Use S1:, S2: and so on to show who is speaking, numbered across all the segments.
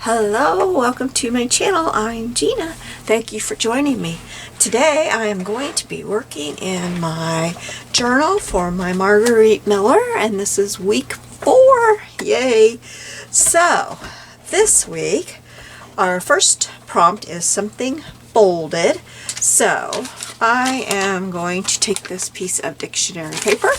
S1: Hello, welcome to my channel. I'm Gina. Thank you for joining me. Today I am going to be working in my journal for my Margarete Miller, and this is week 4. Yay! So this week our first prompt is something folded. So I am going to take this piece of dictionary paper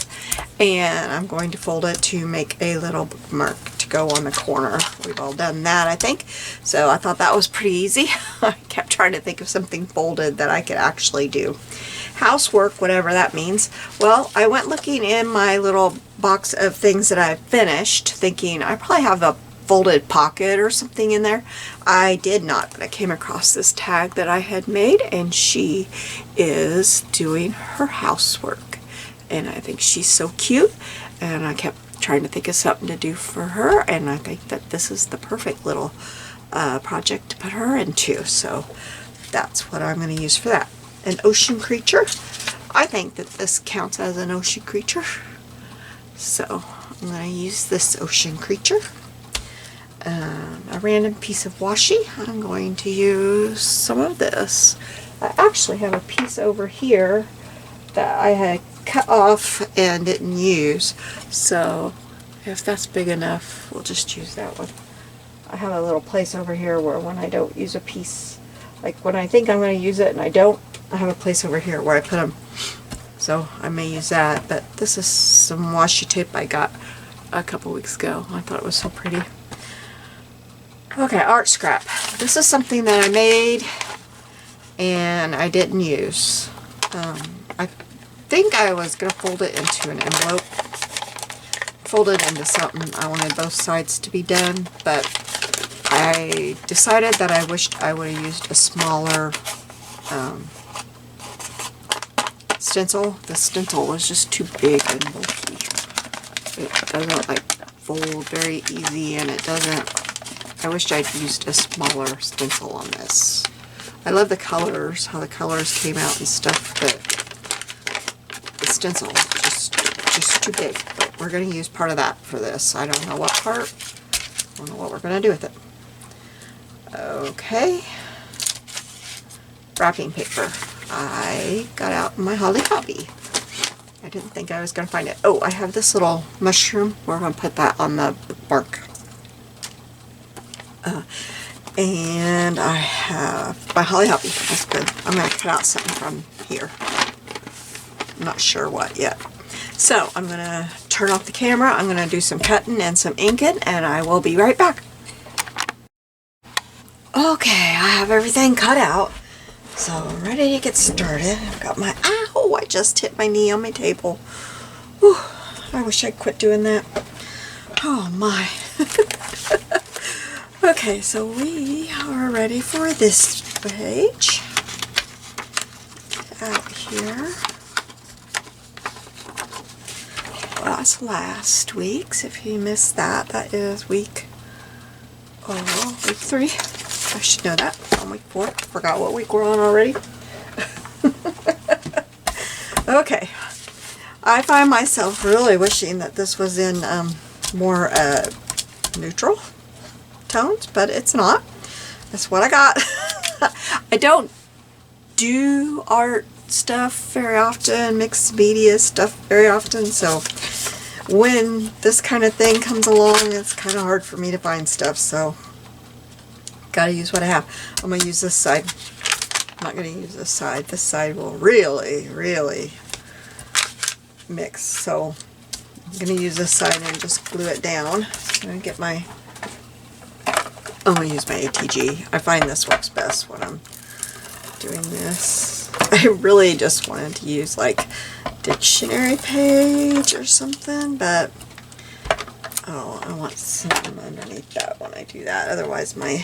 S1: and I'm going to fold it to make a little bookmark to go on the corner. We've all done that, I think. So I thought that was pretty easy. I kept trying to think of something folded that I could actually do. Housework, whatever that means. Well, I went looking in my little box of things that I finished, thinking I probably have a folded pocket or something in there. I did not, but I came across this tag that I had made, and she is doing her housework. And I think she's so cute, and I kept trying to think of something to do for her, and I think that this is the perfect little project to put her into. So that's what I'm going to use for that. An ocean creature. I think that this counts as an ocean creature. So I'm going to use this ocean creature. A random piece of washi. I'm going to use some of this. I actually have a piece over here that I had cut off and didn't use, so if that's big enough, we'll just use that one. I have a little place over here where when I don't use a piece, like when I think I'm going to use it and I don't, I have a place over here where I put them, so I may use that. But this is some washi tape I got a couple weeks ago. I thought it was so pretty. Okay, art scrap. This is something that I made and I didn't use. I think I was going to fold it into an envelope. Fold it into something. I wanted both sides to be done, but I decided that I wished I would have used a smaller stencil. The stencil was just too big and bulky. It doesn't like fold very easy, and it doesn't. I wished I'd used a smaller stencil on this. I love the colors, how the colors came out and stuff, but the stencil just too big. But we're going to use part of that for this. I don't know what part. I don't know what we're going to do with it. Okay. Wrapping paper. I got out my Holly Hobby. I didn't think I was going to find it. Oh, I have this little mushroom. We're going to put that on the bark. And I have my Holly Hobby. That's good. I'm going to cut out something from here. I'm not sure what yet. So I'm going to turn off the camera. I'm going to do some cutting and some inking, and I will be right back. Okay, I have everything cut out. So I'm ready to get started. I've got my, ow, I just hit my knee on my table. Whew, I wish I'd quit doing that. Oh my. Okay, so we are ready for this page. Out here. Well, that's last week's. If you missed that, that is week 3. I should know that. On week 4. Forgot what week we're on already. Okay. I find myself really wishing that this was in more neutral tones, but it's not. That's what I got. I don't do art stuff very often, mixed media stuff very often, so when this kind of thing comes along, it's kind of hard for me to find stuff, so gotta use what I have. I'm gonna use this side. I'm not gonna use this side. This side will really mix, so I'm gonna use this side and just glue it down. I'm gonna get my, I'm going to use my ATG. I find this works best when I'm doing this. I really just wanted to use like dictionary page or something, but oh, I want something underneath that when I do that. Otherwise my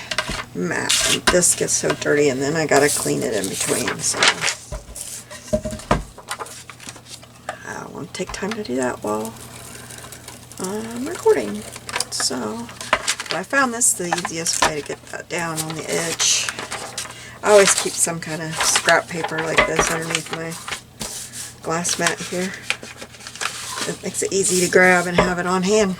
S1: mat and this gets so dirty, and then I got to clean it in between. So I don't want to take time to do that while I'm recording. So but I found this the easiest way to get that down on the edge. I always keep some kind of scrap paper like this underneath my glass mat here. It makes it easy to grab and have it on hand.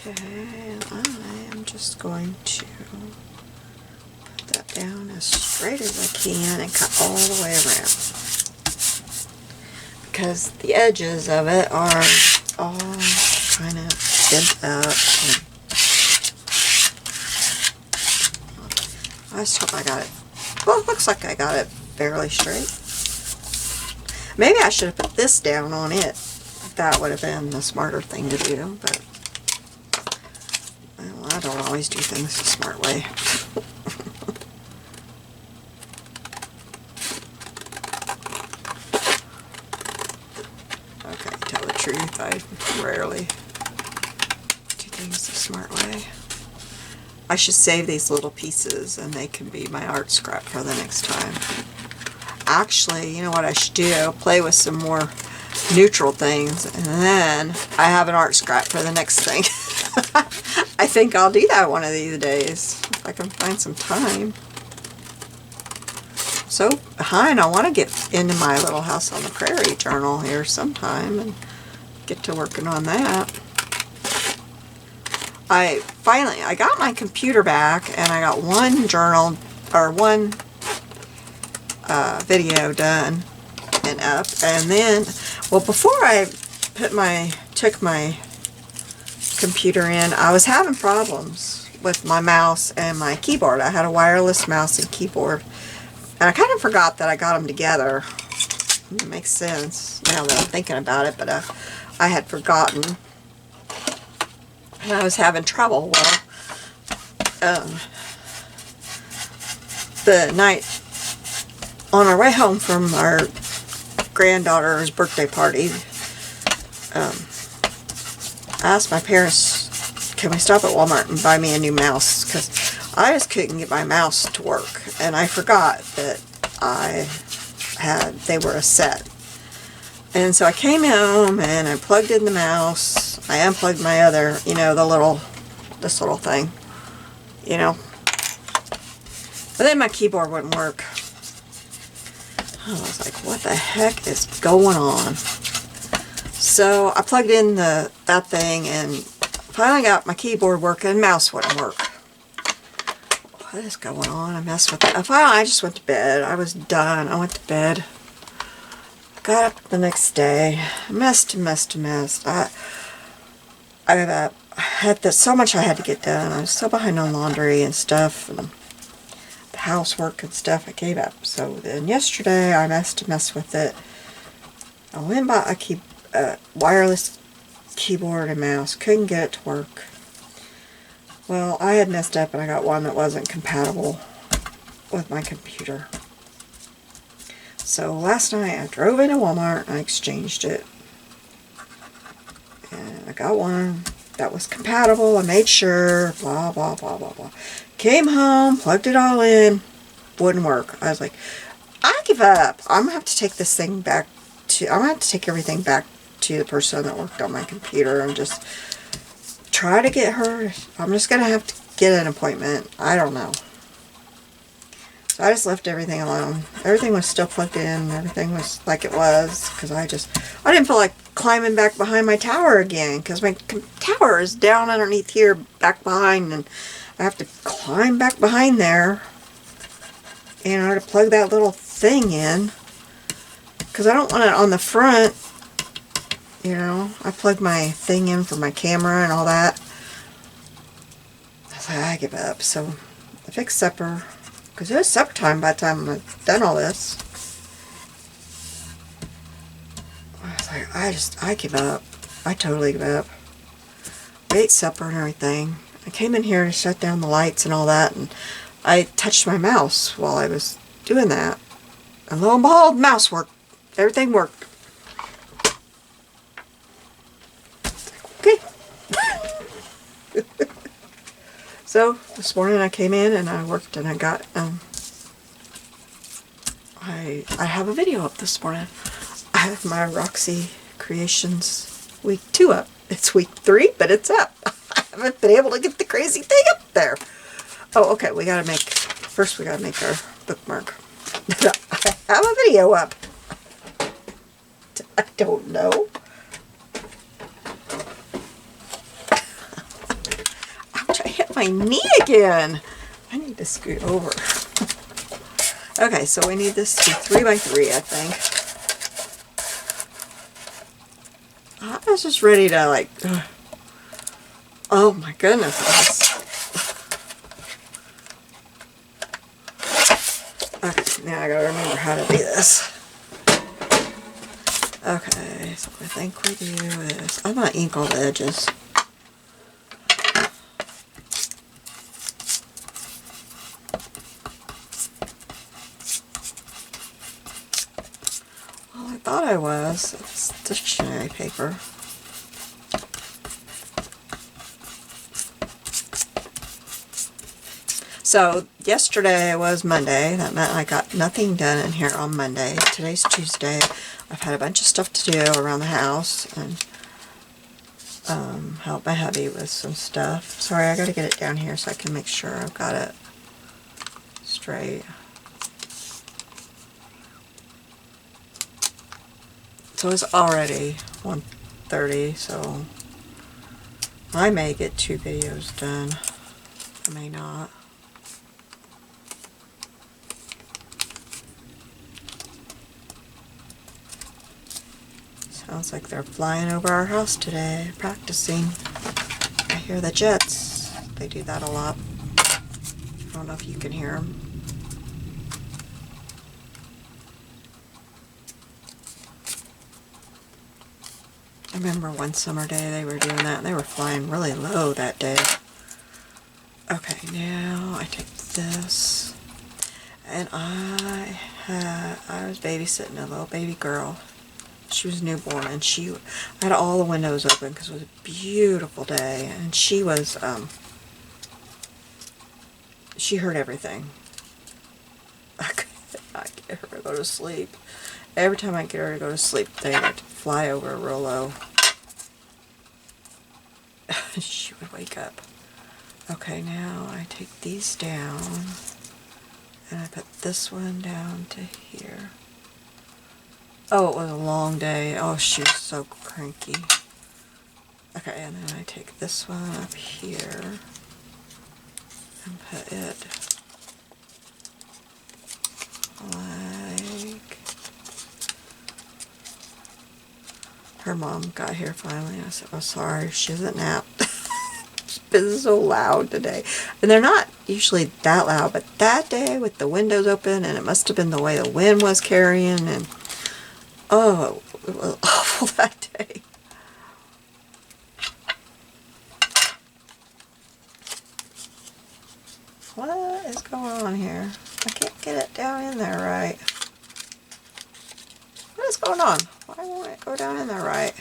S1: Okay, I am just going to put that down as straight as I can and cut all the way around, because the edges of it are all kind of bent up. I just hope I got it. Well, it looks like I got it fairly straight. Maybe I should have put this down on it. That would have been the smarter thing to do, but well, I don't always do things the smart way. Okay, to tell the truth, I rarely do things the smart way. I should save these little pieces and they can be my art scrap for the next time. Actually, you know what I should do? Play with some more neutral things, and then I have an art scrap for the next thing. I think I'll do that one of these days, if I can find some time. So behind, I want to get into my little House on the Prairie journal here sometime and get to working on that. I got my computer back, and I got one journal, or one video done and up, and then, well, before I took my computer in, I was having problems with my mouse and my keyboard. I had a wireless mouse and keyboard, and I kind of forgot that I got them together. It makes sense now that I'm thinking about it, but I had forgotten, and I was having trouble. Well, the night on our way home from our granddaughter's birthday party, I asked my parents, can we stop at Walmart and buy me a new mouse? Because I just couldn't get my mouse to work, and I forgot that they were a set. And so I came home and I plugged in the mouse. I unplugged my other, you know, this little thing, you know. But then my keyboard wouldn't work. I was like, what the heck is going on? So I plugged in that thing and finally got my keyboard working. Mouse wouldn't work. What is going on? I messed with it. Finally, I just went to bed. I was done. I went to bed. I got up the next day. I messed. I had so much I had to get done. I was so behind on laundry and stuff, and the housework and stuff. I gave up. So then yesterday I messed with it. I went and bought a wireless keyboard and mouse. Couldn't get it to work. Well, I had messed up and I got one that wasn't compatible with my computer. So last night I drove into Walmart and I exchanged it. And I got one that was compatible. I made sure, blah, blah, blah, blah, blah. Came home, plugged it all in, wouldn't work. I was like, I give up. I'm going to have to take this thing back I'm going to have to take everything back to the person that worked on my computer and just try to get her. I'm just going to have to get an appointment. I don't know. So I just left everything alone. Everything was still plugged in. Everything was like it was, because I didn't feel like climbing back behind my tower again, because my tower is down underneath here, back behind, and I have to climb back behind there in order to plug that little thing in, because I don't want it on the front. You know, I plugged my thing in for my camera and all that. I was like, I give up. So I fixed supper, because it was supper time by the time I've done all this. I was like, I give up. I totally give up. We ate supper and everything. I came in here to shut down the lights and all that, and I touched my mouse while I was doing that. And lo and behold, mouse worked. Everything worked. Okay. So this morning I came in and I worked, and I got I have a video up this morning. I have my Roxy Creations week 2 up. It's week 3, but it's up. I haven't been able to get the crazy thing up there. Oh, okay. First we gotta make our bookmark. I have a video up. I don't know. my knee again. I need to scoot over. Okay, so we need this to be 3 by 3, I think. I was just ready to like, oh my goodness. Okay, now I gotta remember how to do this. Okay, so I think we do is, I'm gonna ink all the edges. Well, I thought I was. It's dictionary paper. So yesterday was Monday. That meant I got nothing done in here on Monday. Today's Tuesday. I've had a bunch of stuff to do around the house and help my hubby with some stuff. Sorry, I gotta get it down here so I can make sure I've got it straight. So it's already 1:30, so I may get 2 videos done. I may not. Sounds like they're flying over our house today, practicing. I hear the jets. They do that a lot. I don't know if you can hear them. I remember one summer day they were doing that, and they were flying really low that day. Okay, now I take this, and I was babysitting a little baby girl. She was newborn, and I had all the windows open because it was a beautiful day, and she was, she heard everything. I could not get her to go to sleep. Every time I get her to go to sleep, they would fly over real low. She would wake up. Okay, now I take these down, and I put this one down to here. Oh, it was a long day. Oh, she was so cranky. Okay, and then I take this one up here and put it like... Her mom got here finally. I said, oh, sorry, she hasn't napped. It's been so loud today. And they're not usually that loud, but that day with the windows open, and it must have been the way the wind was carrying, and oh, it was awful that day. What is going on here? I can't get it down in there right. What is going on? Why won't it go down in there right?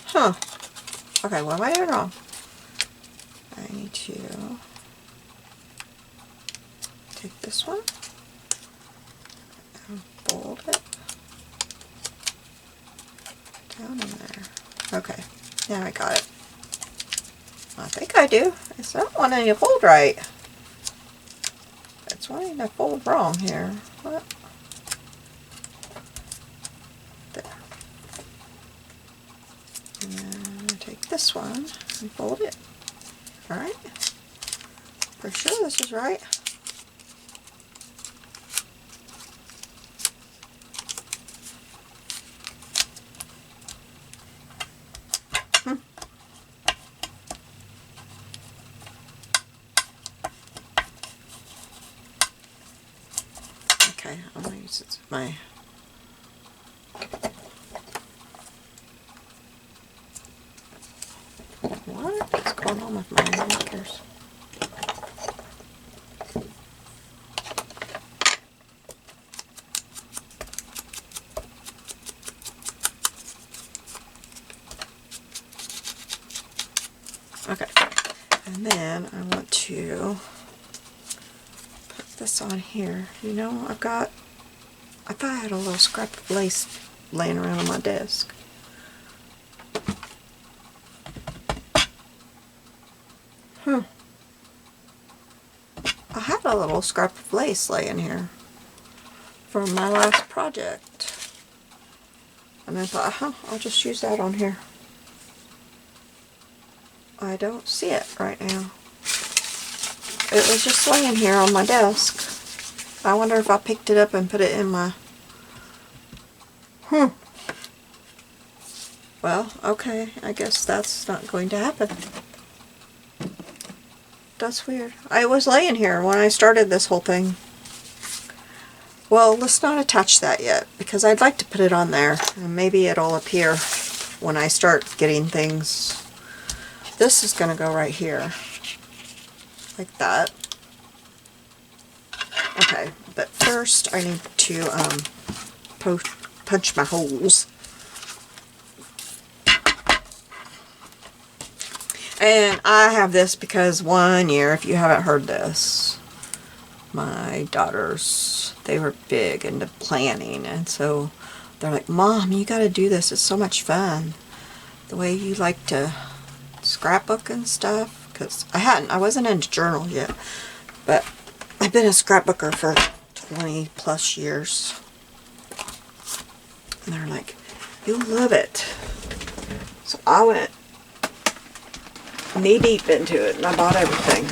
S1: Huh. Okay, what am I doing wrong? I need to take this one and fold it down in there. Okay, now I got it. I think I do. It's not wanting to fold right. It's wanting to fold wrong here. What? There. And then I take this one and fold it. Alright. Pretty sure this is right. Okay, I'm going to use it as my... What is going on with my markers? Okay, and then I want to put this on here. You know, I thought I had a little scrap of lace laying around on my desk. I had a little scrap of lace laying here from my last project. And I thought, I'll just use that on here. I don't see it right now. It was just laying here on my desk. I wonder if I picked it up and put it in my... Well, okay, I guess that's not going to happen. That's weird. I was laying here when I started this whole thing. Well, let's not attach that yet, because I'd like to put it on there, and maybe it'll appear when I start getting things. This is going to go right here, like that. Okay, but first I need to punch my holes. And I have this because one year, if you haven't heard this, my daughters, they were big into planning, and so they're like, Mom, you gotta do this, it's so much fun. The way you like to scrapbook and stuff, because I wasn't into journal yet, but I've been a scrapbooker for 20 plus years. And they're like, you'll love it. So I went knee deep into it and I bought everything.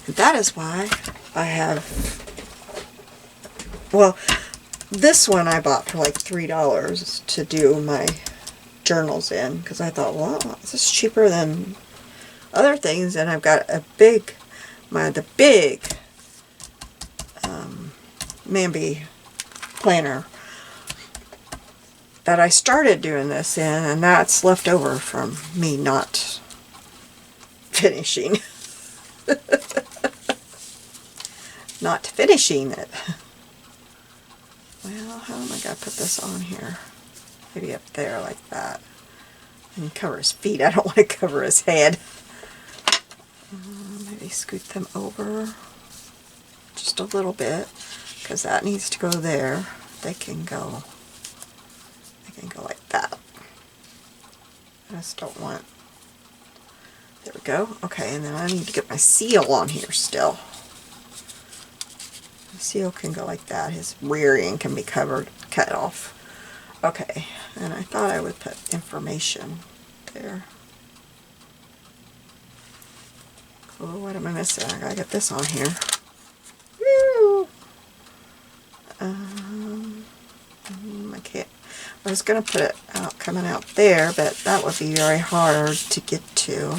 S1: And that is why I have, well, this one I bought for like $3 to do my journals in, because I thought, well, this is cheaper than other things. And I've got a big, the big Mamby planner that I started doing this in, and that's left over from me not finishing. Not finishing it. Well, how am I going to put this on here? Maybe up there like that. And cover his feet. I don't want to cover his head. Maybe scoot them over just a little bit, because that needs to go there. They can go like that. I just don't want, there we go. Okay, and then I need to get my seal on here still. The seal can go like that. His rear end can be cut off. Okay, and I thought I would put information there. Oh, what am I missing? I gotta get this on here. Woo! I can't. I was going to put it out, coming out there, but that would be very hard to get to.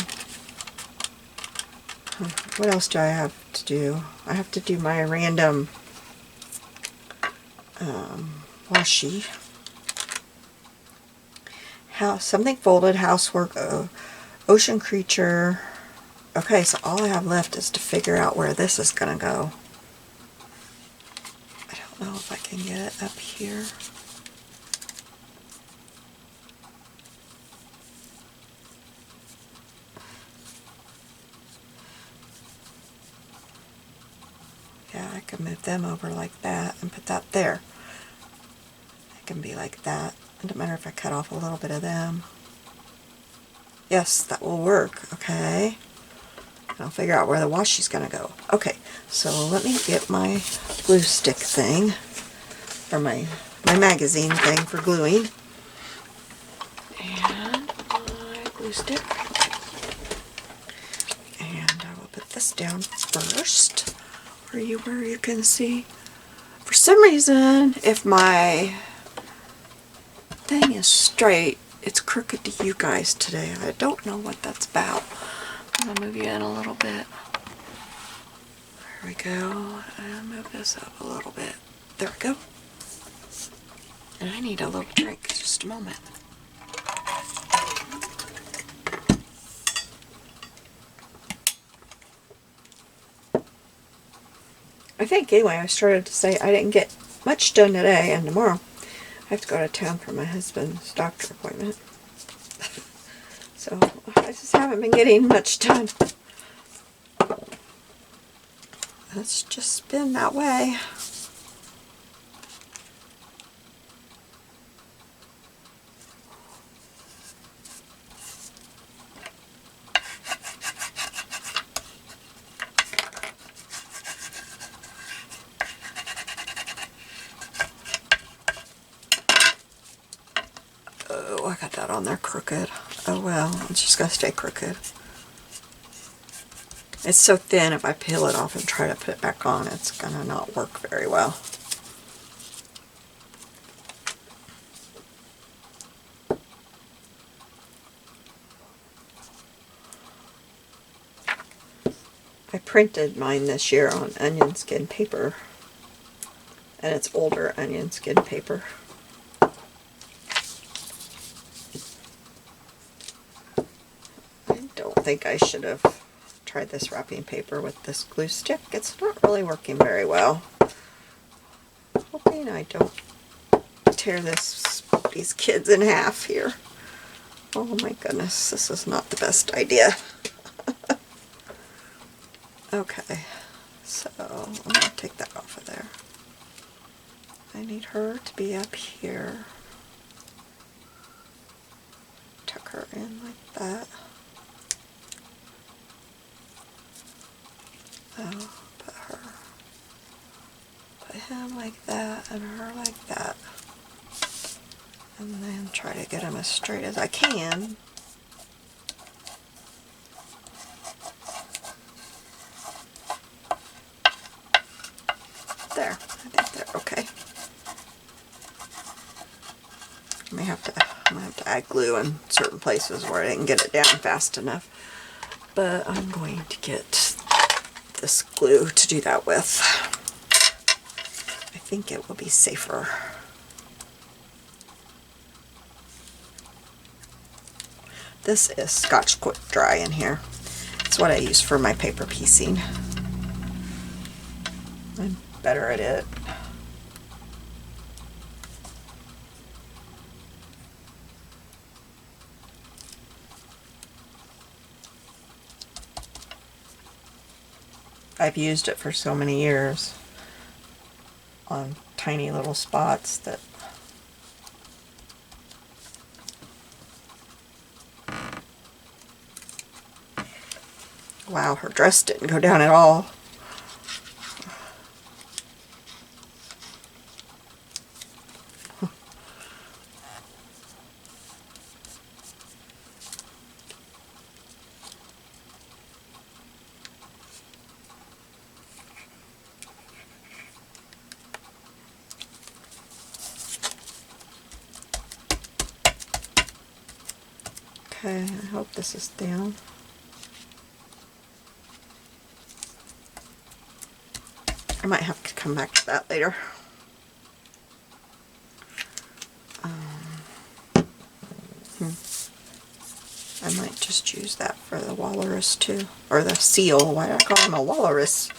S1: What else do I have to do? I have to do my random washi. Something folded, housework, ocean creature. Okay, so all I have left is to figure out where this is going to go. I don't know if I can get it up here. Yeah, I can move them over like that and put that there. It can be like that. It doesn't matter if I cut off a little bit of them. Yes, that will work. Okay. I'll figure out where the washi's going to go. Okay, so let me get my glue stick thing, or my magazine thing for gluing. And my glue stick. And I will put this down first, where you can see. For some reason, if my thing is straight, it's crooked to you guys today. I don't know what that's about. I'm going to move you in a little bit. There we go. And move this up a little bit. There we go. And I need a little drink. Just a moment. I think, anyway, I started to say I didn't get much done today, and tomorrow I have to go to town for my husband's doctor appointment. So I just haven't been getting much done. It's just been that way. Oh, I got that on there crooked. Oh well, it's just gonna stay crooked. It's so thin, if I peel it off and try to put it back on, it's gonna not work very well. I printed mine this year on onion skin paper, and it's older onion skin paper. I don't think I should have tried this wrapping paper with this glue stick. It's not really working very well. Hoping I don't tear these kids in half here. Oh my goodness, this is not the best idea. Okay, so I'm going to take that off of there. I need her to be up here. Tuck her in like that. Oh, put him like that and her like that. And then try to get them as straight as I can. There, I think they're okay. I'm gonna have to add glue in certain places where I didn't get it down fast enough. But I'm going to get this glue to do that with. I think it will be safer. This is Scotch Quick Dry in here. It's what I use for my paper piecing. I'm better at it. I've used it for so many years on tiny little spots that wow, her dress didn't go down at all. Okay, I hope this is down. I might have to come back to that later. I might just use that for the walrus too, or the seal. Why do I call him a walrus?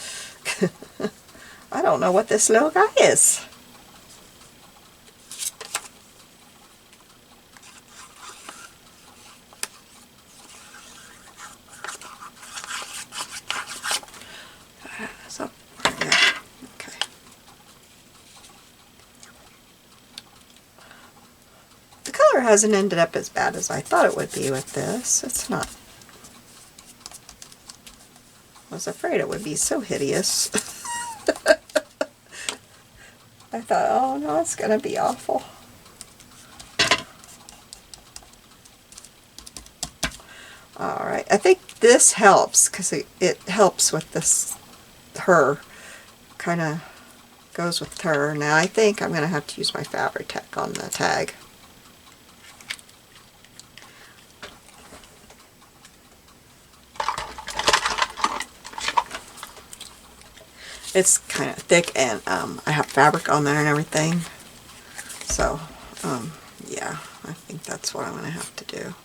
S1: I don't know what this little guy is. So, yeah, okay. The color hasn't ended up as bad as I thought it would be with this. It's not. I was afraid it would be so hideous. I thought, oh no, it's going to be awful. Alright, I think this helps because it helps with this, her, kind of goes with her. Now I think I'm going to have to use my Fabri-Tac on the tag. It's kind of thick, and I have fabric on there and everything. So, yeah, I think that's what I'm going to have to do.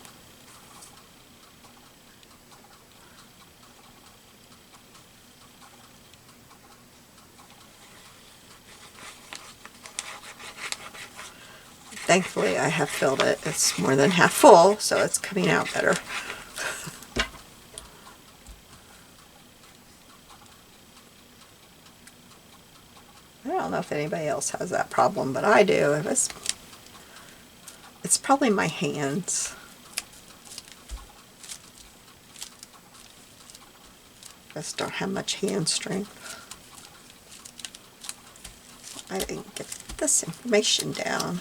S1: Thankfully, I have filled it. It's more than half full, so it's coming out better. I don't know if anybody else has that problem, but I do. It's probably my hands. I just don't have much hand strength. I didn't get this information down.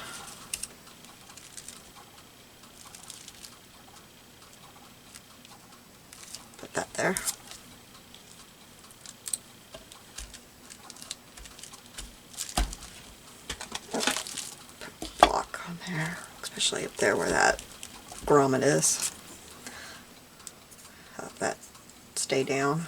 S1: there. Block on there, especially up there where that grommet is. Have that stay down.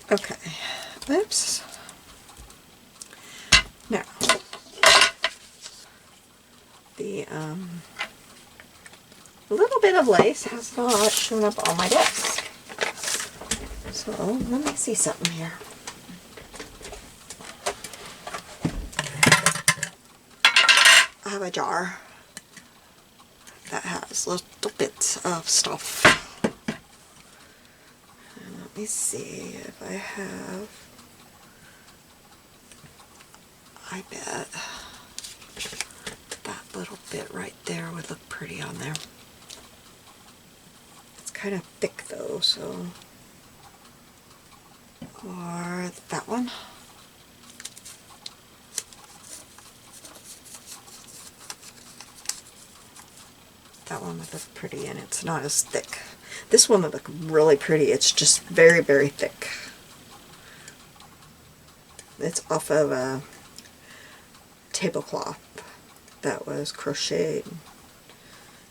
S1: Okay, oops. Now, the little bit of lace has not shown up on my desk. So, let me see something here. I have a jar that has little bits of stuff. Let me see if I have, I bet that little bit right there would look pretty on there. It's kind of thick though, so, or that one. That one would look pretty and it's not as thick. This one would look really pretty. It's just very, very thick. It's off of a tablecloth that was crocheted.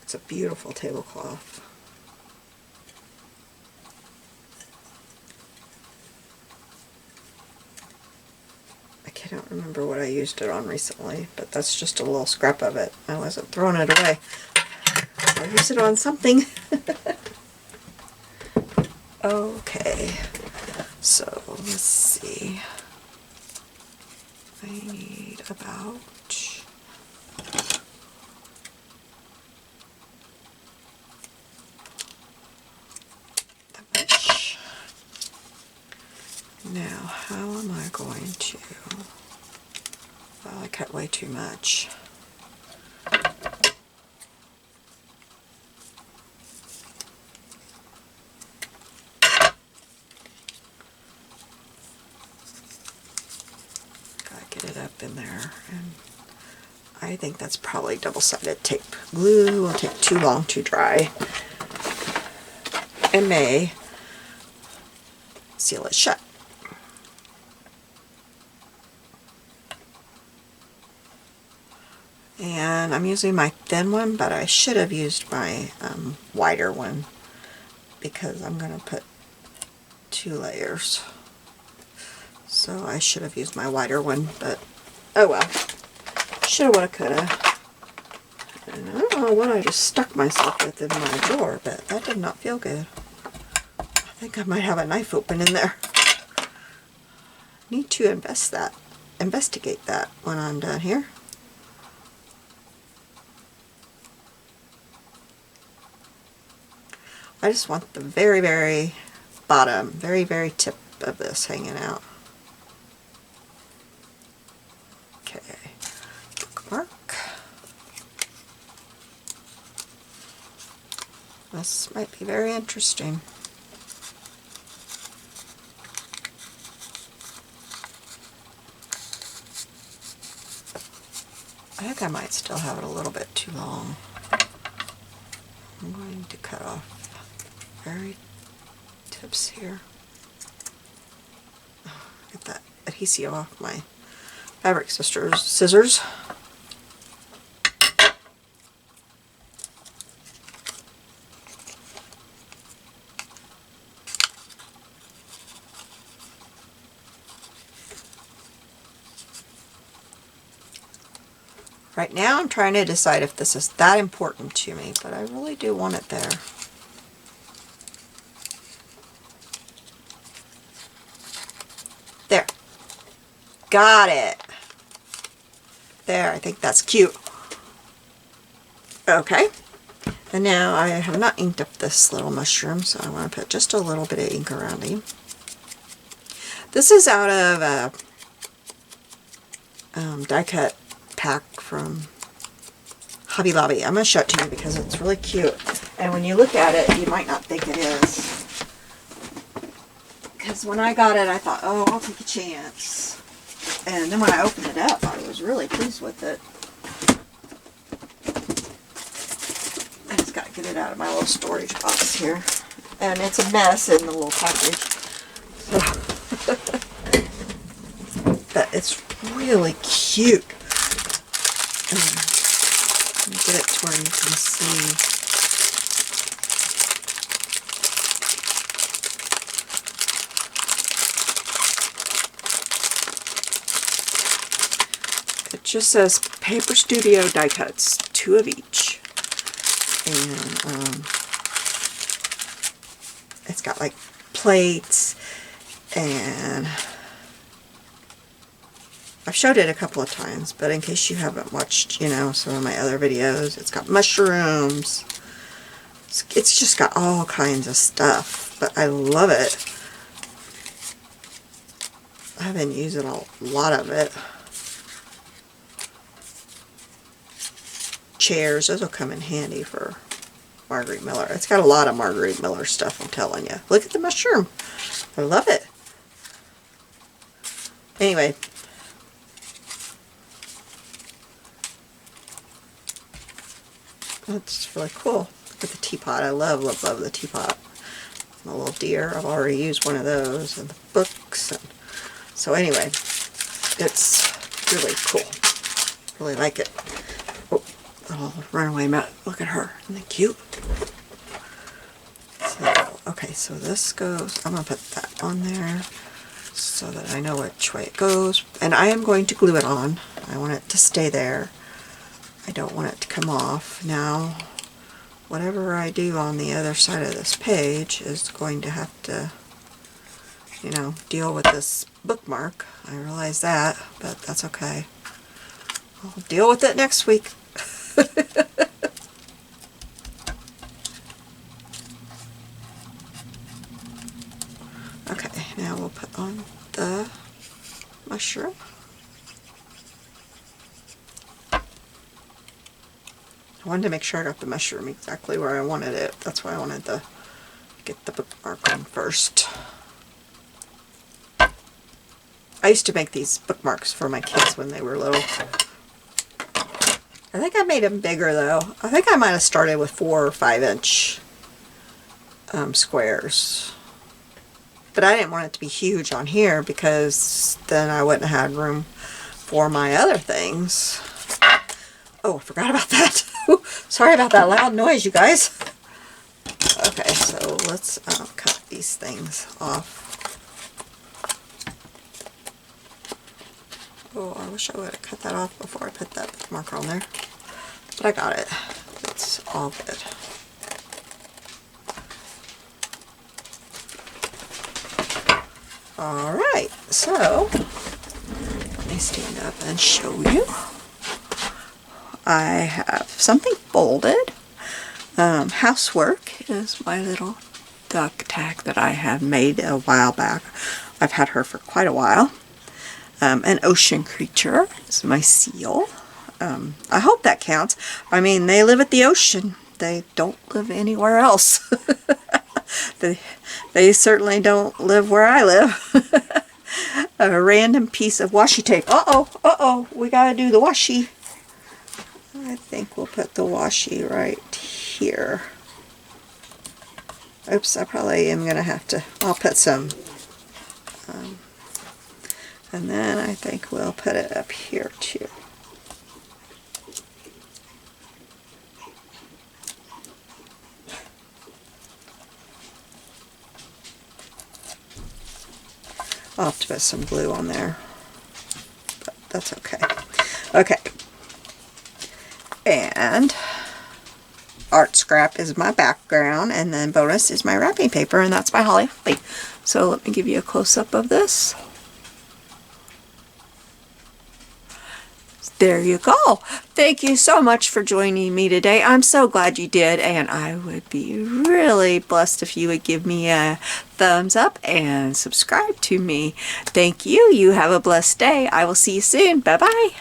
S1: It's a beautiful tablecloth. I cannot remember what I used it on recently, but that's just a little scrap of it. I wasn't throwing it away. I'll use it on something. Okay, so let's see. I need about that much. Now, how am I going to, well, I cut way too much. In there, and I think that's probably double-sided tape. Glue will take too long to dry and may seal it shut. And I'm using my thin one, but I should have used my wider one because I'm going to put 2 layers. So I should have used my wider one, but oh well. Shoulda, woulda, coulda. And I don't know what I just stuck myself with in my drawer, but that did not feel good. I think I might have a knife open in there. Need to investigate that when I'm done here. I just want the very, very bottom, very, very tip of this hanging out. Okay, mark. This might be very interesting. I think I might still have it a little bit too long. I'm going to cut off very tips here. Get that adhesive off my fabric scissors. Right now I'm trying to decide if this is that important to me, but I really do want it there. There. Got it. There, I think that's cute. Okay. And now I have not inked up this little mushroom, so I want to put just a little bit of ink around him. This is out of a die cut pack from Hobby Lobby. I'm going to show it to you because it's really cute. And when you look at it, you might not think it is. because when I got it, I thought, oh, I'll take a chance. And then when I opened it up, I was really pleased with it. I just got to get it out of my little storage box here. And it's a mess in the little package. So but it's really cute. Let me get it to where you can see. It just says Paper Studio die cuts, 2 of each. And it's got like plates, and I've showed it a couple of times, but in case you haven't watched, you know, some of my other videos, it's got mushrooms. It's just got all kinds of stuff, but I love it. I've been using a lot of it. Chairs, those will come in handy for Margarete Miller. It's got a lot of Margarete Miller stuff, I'm telling you. Look at the mushroom. I love it. Anyway. That's really cool. Look at the teapot. I love the teapot. My little deer. I've already used one of those. And the books. And so anyway, it's really cool. Really like it. Oh, runaway mat. Look at her. Isn't that cute? So, okay, so this goes, I'm going to put that on there so that I know which way it goes. And I am going to glue it on. I want it to stay there. I don't want it to come off. Now, whatever I do on the other side of this page is going to have to, you know, deal with this bookmark. I realize that, but that's okay. I'll deal with it next week. Okay, now we'll put on the mushroom. I wanted to make sure I got the mushroom exactly where I wanted it. That's why I wanted to get the bookmark on first. I used to make these bookmarks for my kids when they were little. I think I made them bigger though. I think I might have started with 4 or 5 inch squares. But I didn't want it to be huge on here because then I wouldn't have had room for my other things. Oh, I forgot about that. Sorry about that loud noise, you guys. Okay, so let's cut these things off. Oh, I wish I would have cut that off before I put that bookmark on there. But I got it. It's all good. Alright, so let me stand up and show you. I have something folded. Housework is my little duck tag that I have made a while back. I've had her for quite a while. An ocean creature is my seal. I hope that counts. I mean, they live at the ocean. They don't live anywhere else. They certainly don't live where I live. A random piece of washi tape. Uh-oh, we gotta do the washi. I think we'll put the washi right here. Oops, I probably am gonna have to, I'll put some, and then I think we'll put it up here too. I'll have to put some glue on there, but that's okay. Okay, and art scrap is my background, and then bonus is my wrapping paper, and that's my holly holly. So let me give you a close-up of this. There you go. Thank you so much for joining me today. I'm so glad you did, and I would be really blessed if you would give me a thumbs up and subscribe to me. Thank you. You have a blessed day. I will see you soon. Bye-bye.